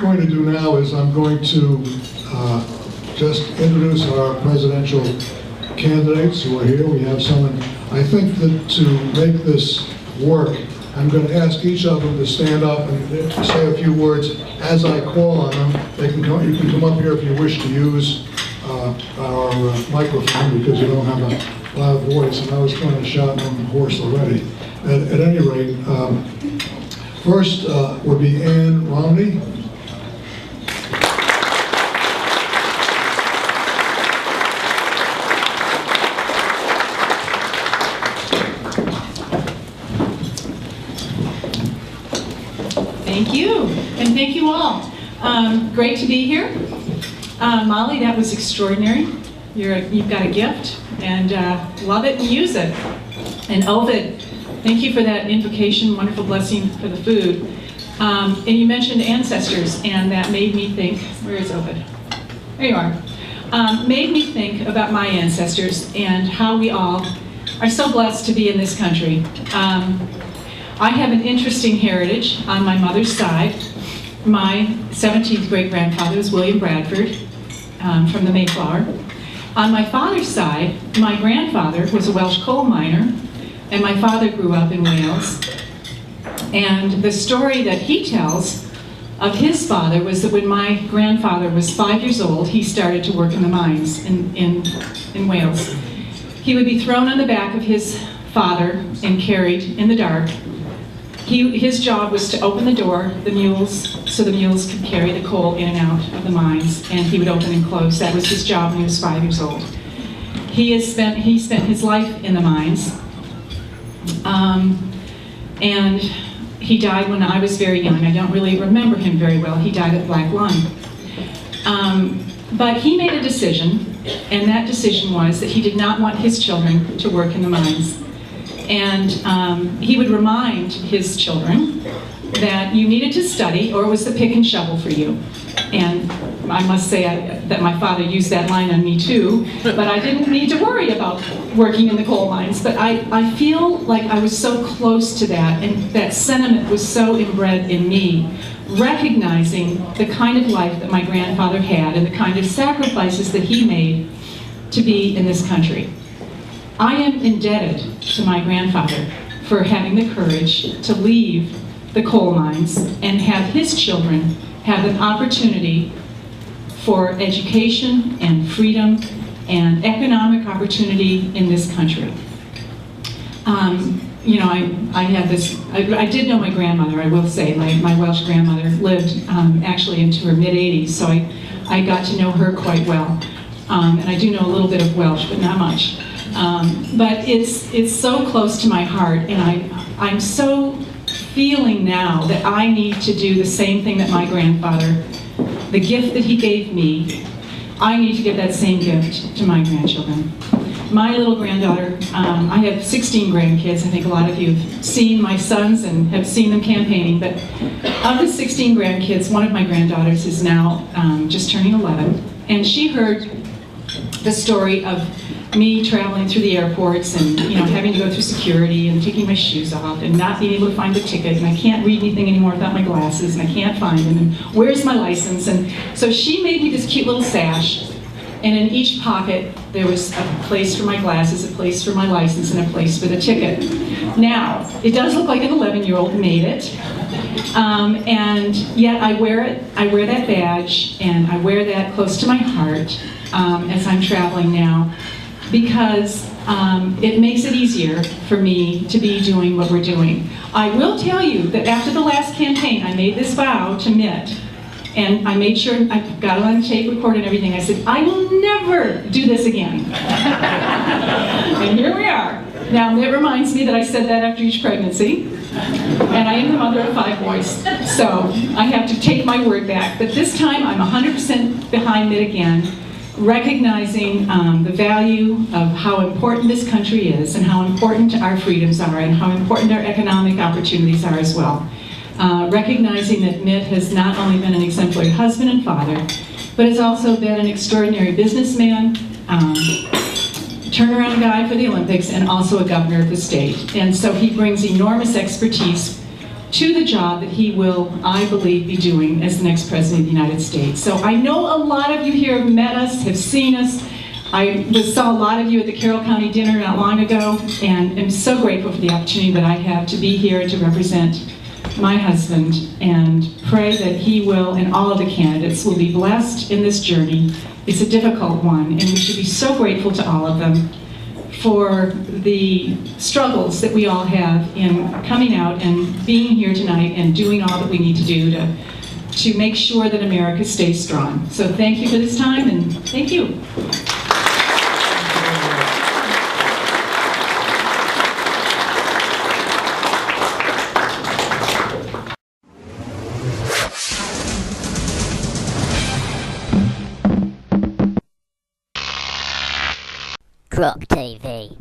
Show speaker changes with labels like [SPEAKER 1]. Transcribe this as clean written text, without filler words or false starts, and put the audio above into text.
[SPEAKER 1] I'm going to do now is I'm going to just introduce our presidential candidates who are here. We have someone. I think that to make this work, I'm going to ask each of them to stand up and say a few words as I call on them. You can come up here if you wish to use our microphone because you don't have a loud voice. And I was going to shout on the horse already. At any rate, first would be Ann Romney.
[SPEAKER 2] Thank you, and thank you all. Great to be here. Molly, that was extraordinary. You've got a gift, and love it and use it. And Ovid, thank you for that invocation, wonderful blessing for the food. And you mentioned ancestors, and that made me think, where is Ovid? There you are. Made me think about my ancestors and how we all are so blessed to be in this country. I have an interesting heritage on my mother's side. My 17th great-grandfather was William Bradford from the Mayflower. On my father's side, my grandfather was a Welsh coal miner, and my father grew up in Wales. And the story that he tells of his father was that when my grandfather was 5 years old, he started to work in the mines in Wales. He would be thrown on the back of his father and carried in the dark. His job was to open the door, the mules, so the mules could carry the coal in and out of the mines, and he would open and close. That was his job when he was 5 years old. He spent his life in the mines, and he died when I was very young. I don't really remember him very well. He died of black lung. But he made a decision, and that decision was that he did not want his children to work in the mines. And he would remind his children that you needed to study or it was the pick and shovel for you. And I must say that my father used that line on me too, but I didn't need to worry about working in the coal mines. But I feel like I was so close to that, and that sentiment was so inbred in me, recognizing the kind of life that my grandfather had and the kind of sacrifices that he made to be in this country. I am indebted to my grandfather for having the courage to leave the coal mines and have his children have an opportunity for education and freedom and economic opportunity in this country. You know, I did know my grandmother, I will say. My Welsh grandmother lived actually into her mid-80s, so I got to know her quite well. And I do know a little bit of Welsh, but not much. But it's so close to my heart, and I'm so feeling now that I need to do the same thing that my grandfather, the gift that he gave me, I need to give that same gift to my grandchildren. My little granddaughter, I have 16 grandkids. I think a lot of you have seen my sons and have seen them campaigning, but of the 16 grandkids, one of my granddaughters is now just turning 11, and she heard the story of me traveling through the airports and having to go through security and taking my shoes off and not being able to find the ticket, and I can't read anything anymore without my glasses, and I can't find them, and where's my license? And so she made me this cute little sash, and in each pocket there was a place for my glasses, a place for my license, and a place for the ticket. Now, it does look like an 11-year-old made it, and yet I wear it. I wear that badge, and I wear that close to my heart as I'm traveling now, because it makes it easier for me to be doing what we're doing. I will tell you that after the last campaign, I made this vow to Mitt, and I made sure, I got it on tape record and everything. I said, I will never do this again. And here we are. Now, Mitt reminds me that I said that after each pregnancy, and I am the mother of 5 boys, so I have to take my word back. But this time, I'm 100% behind Mitt again, recognizing the value of how important this country is and how important our freedoms are and how important our economic opportunities are as well. Recognizing that Mitt has not only been an exemplary husband and father, but has also been an extraordinary businessman, turnaround guy for the Olympics, and also a governor of the state. And so he brings enormous expertise to the job that he will, I believe, be doing as the next President of the United States. So I know a lot of you here have met us, have seen us. I saw a lot of you at the Carroll County dinner not long ago, and am so grateful for the opportunity that I have to be here to represent my husband, and pray that he will, and all of the candidates, will be blessed in this journey. It's a difficult one, and we should be so grateful to all of them for the struggles that we all have in coming out and being here tonight and doing all that we need to do to make sure that America stays strong. So thank you for this time, and thank you.
[SPEAKER 3] Grok TV.